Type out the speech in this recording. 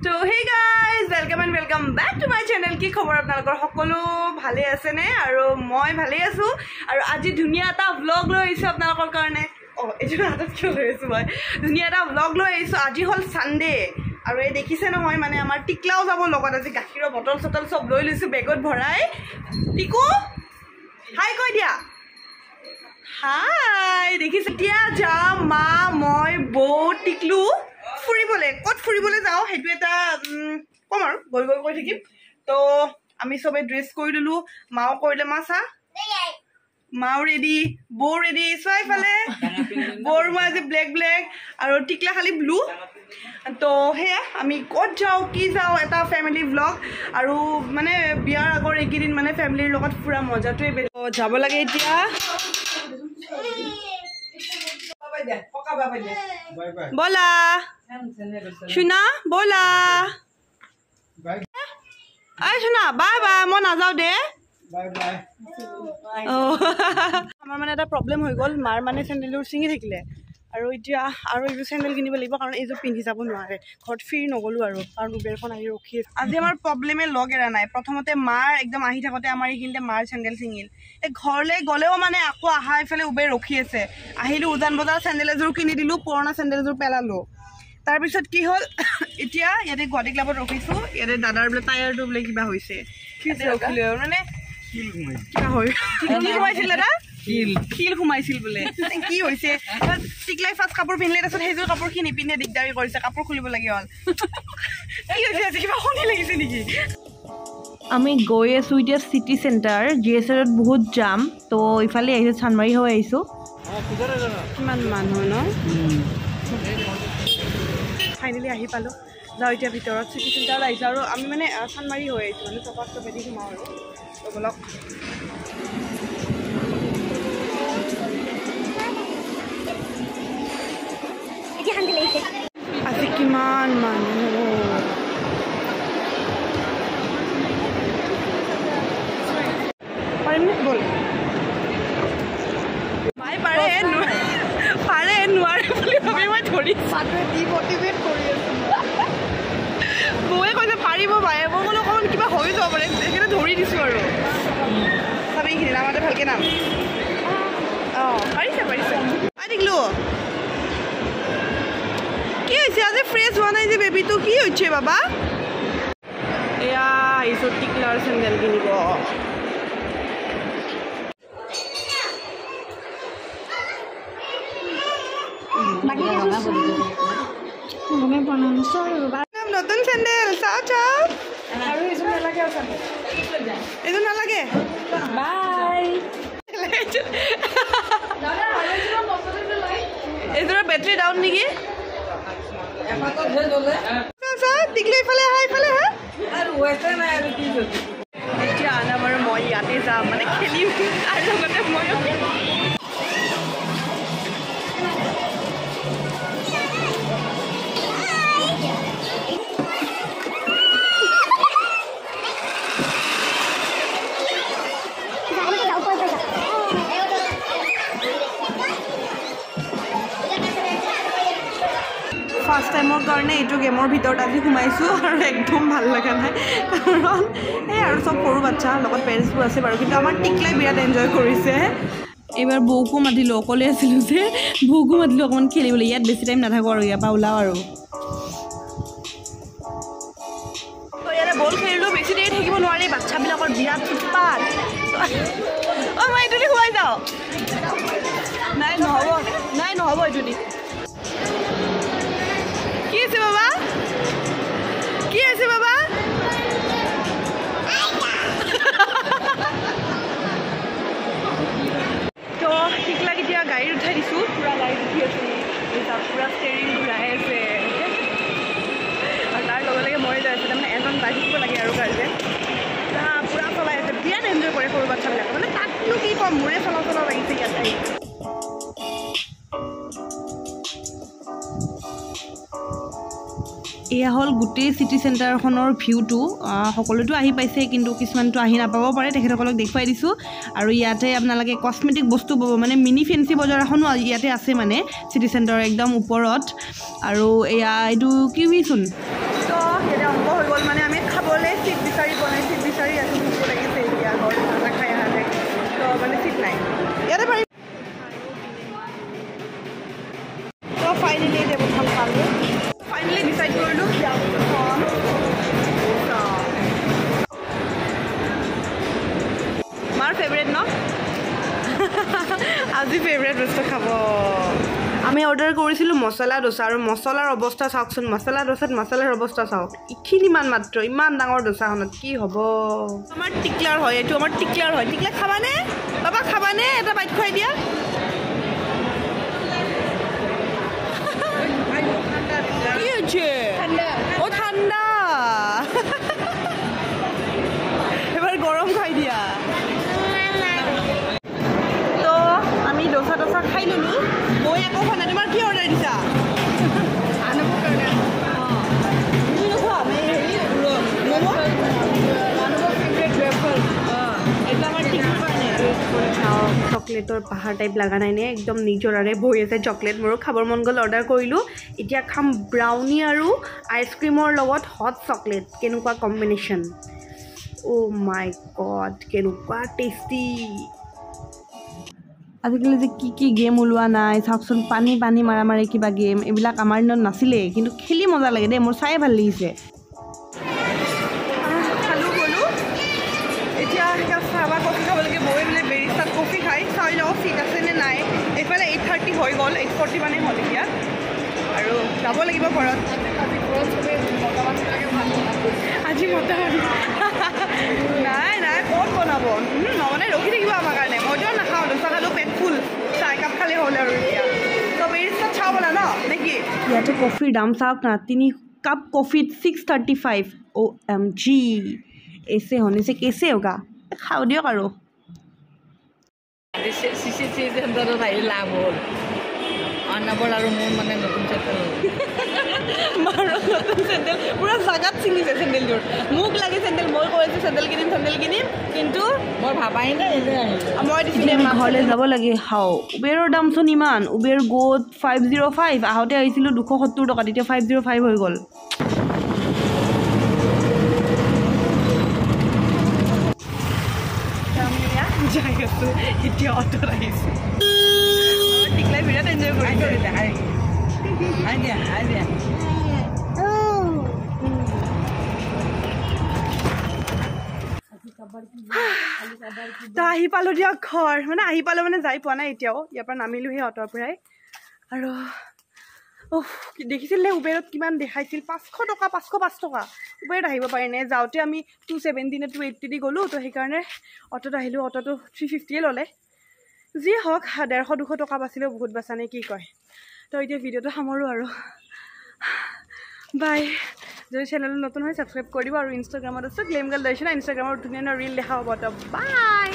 So hey guys, welcome back to my channel. কি খবৰ আপোনালোকৰ সকলো ভালে আছে নে আৰু মই ভালে আছো আৰু আজি ধুনিয়া এটা vlog লৈ আহিছো আপোনালোকৰ কাৰণে এজোৰ হাতত কি লৈ আহিছো মই ধুনিয়া এটা vlog লৈ আহিছো আজি হল সানডে আৰু এই দেখিছে নহয় মানে আমাৰ টিকলাও যাব লগত আজি গাখীৰৰ বটল সটল সব লৈ লৈছো বেগত ভৰাই টিকু হাই কৈ দিয়া হাই দেখিছে দিয়া যা মা মই বৌ টিকলু ফুৰিবলে কত ফুৰিবলে যাও হেতু এটা কম আৰু গৈ থাকিম তো আমি সবে ড্ৰেস কৰি ললো মাও কৰিলে মাছা মাও ৰেডি বৌ ৰেডি সবাই ফালে বৰ মই যে ব্ল্যাক আৰু টিকলা খালি ব্লু তো হেয়া আমি কত যাও কি যাও এটা ফ্যামিলি ব্লগ আৰু মানে বিয়াৰ আগৰ একদিন মানে ফ্যামিলিৰ লগত পুৰা মজাটোই যাব লাগে এতিয়া बोला सुना बोला अरे सुना बाय बाय मैं ना जाओ दे बाय बाय हमार माने এটা प्रॉब्लम হৈ গল মাৰ মানে স্যান্ডেলৰ সিঙি থাকিলে আৰু এতিয়া আৰু এই স্যান্ডেল কিনিব লাগিব কাৰণ এই যে পিন্ধি যাব নোৱাৰে ঘৰত ফিৰ নগলো আৰু কাৰণ উবেৰখন আহি ৰখি আজি আমাৰ প্ৰব্লেমে লগেৰা নাই প্ৰথমতে মাৰ একদম আহি থাকতে আমাৰ এইখিনতে মাৰ স্যান্ডেল সিঙিল এই ঘৰলে গলেও মানে আকৌ আহা ইফালে উবেৰ ৰখি আছে আহিলো উজান বজাৰ স্যান্ডেল এযোৰ কিনি দিলো পুৰণা স্যান্ডেল এযোৰ পেলালো তাৰ পিছত কি হল এতিয়া ইয়াতে গুৱাহাটী ক্লাবত ৰখিছো ইয়াতে দাদাৰ বোলে টায়াৰটো বোলে কিবা হৈছে কি ৰখিলে মানে কিবা হয় কি হৈছিল দাদা কিল ঘুমাইছিল বোলে কি হৈছে টিকলাই ফাৰ্ষ্ট কাপোৰ পিনলে তাৰছত হেজুৰ কাপোৰ কি নিপিনে দিগদাৰি কৰিছে কাপোৰ খুলিব লাগে হল কি হৈছে আজি কিবা শুনি লাগিছে নেকি আমি গৈ আছো এতিয়া সিটি সেন্টাৰ জিএসআৰত বহুত জাম তো ইফালে আহিছো চানমাৰী হৈ আহিছো কিমান মানুহ ন ফাইনালি আহি পালো যাও এতিয়া ভিতৰত সিটি সেন্টাৰত আহিছো আৰু আমি মানে চানমাৰী হৈ আহিছো মানে চকাত চবেদি সোমাও আৰু তো বলক আজি কিমান মানুহ পাৰিম বল মাই পাৰে নোৱাৰে বুলি ভাবি মই ধৰি ডিমটিভেট কৰি আছো বৌয়ে কৈছে পাৰিব পাৰে মই বোলো অকণমান কিবা হৈ যাব পাৰে সেইকাৰণে ধৰি দিছো আৰু চাবি এইখিনি নামাতে ভালকে নাম পাৰিছে পাই দেখিলো কি হৈছে আজি ফ্ৰেছ হোৱা নাই যে বেবিটো কি হৈছে বাবা এয়া আহিছো টিকলাৰ চেণ্ডেল কিনিব নতুন চেণ্ডেল চাও এইটো নালাগে বাই এইযোৰ বেটাৰী ডাউন নেকি টিকলি ইফালে আহা এতিয়া আনা বাৰু মই ইয়াতে যাম মানে খেলিম আৰু লগতে মই ফাৰ্ষ্ট টাইমৰ কাৰণে এইটো গেমৰ ভিতৰত আজি সোমাইছোঁ আৰু একদম ভাল লগা নাই কাৰণ এই আৰু চব সৰু বাচ্চা লগত পেৰেণ্টছবোৰ আছে বাৰু কিন্তু আমাৰ টিকলাই বিৰাট এনজয় কৰিছে এইবাৰ বৌকো মাতিলোঁ অকলে আছিলোঁ যে বৌকো মাতিলোঁ অকণমান খেলিবলৈ ইয়াত বেছি টাইম নাথাকোঁ আৰু ইয়াৰ পৰা ওলাওঁ আৰু ইয়াতে বল খেলিলোঁ বেছি দেৰি থাকিব নোৱাৰি বাচ্ছাবিলাকৰ বিৰাট উৎপাত মই এইটো দি সোমাই যাওঁ নাই নহ'ব এইটো দি কি আছে বাবা তো টিকলাক এতিয়া গাড়ীত উঠাই দিছোঁ পুৰা গাড়ীত উঠি আছোঁ পুৰা ষ্টেৰিং ঘূৰাই আছে আৰু তাৰ লগে লগে মই যাই আছোঁ তাৰমানে এজন যাই থাকিব লাগে আৰু গাড়ীতে পুৰা চলাই আছে বিৰাট এনজয় কৰে সৰু বাচ্ছাবিলাকে মানে তাকনো কি ক'ম মোৰে চলাচল লাগিছে ইয়াত আহি এয়া হল গোটেই সিটি সেন্টাৰখনৰ ভিউটো সকলোতো আহি পাইছে কিন্তু কিছুমানটো আহি নাপাব পাৰে তেখেতসকলক দেখুৱাই দিছোঁ আৰু ইয়াতে আপোনালোকে কসমেটিক বস্তু পাব মানে মিনি ফেন্সি বজাৰ এখনো ইয়াতে আছে মানে সিটি সেন্টাৰৰ একদম ওপৰত আৰু এয়া এইটো কিউইচোন তো তো এতিয়া অংক হৈ গ'ল মানে আমি খাবলৈ চিট বিচাৰি আছোঁ ভোক লাগিছে এতিয়া ঘৰত খানা খাই অহা নাই তো মানে চিট নাই ইয়াতে পাৰিম তো ফাইনেলি এতিয়া প্ৰথম পালোঁ ফাইনেলি ডিচাইড কৰিলোঁ মাৰ ফেভৰেট ন আজি ফেভৰেট বস্তু খাব আমি অৰ্ডাৰ কৰিছিলোঁ মছলা ডোচা আৰু মছলাৰ অৱস্থা চাওকচোন মছলা ডোচাত মছলাৰ অৱস্থা চাওক ইমান মাত্ৰ ইমান ডাঙৰ ডোচাখনত কি হ'ব আমাৰ টিকলাৰ হয় এইটো আমাৰ টিকলাৰ হয় টিকলা খাবানে বাবা খাবানে এটা বাইট খুৱাই দিয়া কি হৈছে অ' ঠাণ্ডা এবাৰ গৰম খাই দিয়া তো আমি ডোচা ডোচা খাই ল'লোঁ মই একো খোৱা নাই তোমাৰ কি অৰ্ডাৰ দিছা আনিবৰ কাৰণে চকলেটৰ পাহাৰ টাইপ লগা নাই নে একদম নিজৰাৰে বহি আছে চকলেট মোৰো খাবৰ মন গ'ল অৰ্ডাৰ কৰিলোঁ এতিয়া খাম ব্ৰাউনি আৰু আইচক্ৰীমৰ লগত হট চকলেট কেনেকুৱা কম্বিনেশ্যন অ' মাই গড কেনেকুৱা টেষ্টি আজিকালি যে কি গেম ওলোৱা নাই চাওকচোন পানী মাৰা কিবা গেম এইবিলাক আমাৰ দিনত নাছিলেই কিন্তু খেলি মজা লাগে দেই মোৰ চাই ভাল লাগিছে খালোঁ গ'লোঁ এতিয়া চাহ বা কফি খাব লাগে বৈ বোলে বেৰিষ্টাত কফি খাই চাই লওঁ চিট আছে নে নাই এইফালে 8:30 হৈ গ'ল 8:40 মানে হ'ল এতিয়া আৰু যাব লাগিব ঘৰত আজি মতা নাই ক'ত বনাব নবনাই ৰখি থাকিব আমাৰ কাৰণে মইতো নাখাওঁ ডোচা খালোঁ পেট ফুল চাহ একাপ খালেই হ'ল আৰু এতিয়া তো বেৰিষ্টাত চাওঁ বনা ন নেকি ইয়াতে কফিৰ দাম চাওক না 3 কাপ কফিত 635 OMG ऐसे होने से कैसे होगा খাওঁ দিয়ক আৰু লাভ হ'ল অনাবৰ আৰু মোৰ মানে নতুন চেণ্ডেল মাৰ নতুন চেণ্ডেল পুৰা জাগাত ছিঙিছে চেণ্ডেলযোৰ মোক লাগে চেণ্ডেল মই কৈ আছোঁ চেণ্ডেল কিনিম কিন্তু মই ভাবাই নাই মই ঘৰলৈ যাব লাগে হাও উবেৰৰ দামচোন ইমান উবেৰ গ'ত 505 আহোঁতে আহিছিলোঁ 270 টকা তেতিয়া 505 হৈ গ'ল যাই আছোঁ এতিয়া অট'ত আহিছোঁ টিকলাই বিৰাট এনজয় কৰিছে তো আহি পালোঁ দিয়ক ঘৰ মানে আহি পালোঁ মানে যাই পোৱা নাই এতিয়াও ইয়াৰ পৰা নামিলোঁ সেই অট'ৰ পৰাই আৰু দেখিছিল নে উবেৰত কিমান দেখাইছিল 500 টকা 505 টকা উবেৰত আহিব পাৰে নে যাওঁতে আমি 270 নে 280 দি গ'লোঁ তো সেইকাৰণে অট'ত আহিলোঁ অট'টো 350 ল'লে যি হওক 150-200 টকা বাচিলেও বহুত বাচা নে কি কয় তো এতিয়া ভিডিঅ'টো সামৰোঁ আৰু বাই যদি চেনেলটো নতুন হয় ছাবস্ক্ৰাইব কৰি দিব আৰু ইনষ্টাগ্ৰামত আছে গ্লেম গাৰ্ল দৰ্শনা ইনষ্টাগ্ৰামত ধুনীয়া ৰিল দেখা হ'ব তো বাই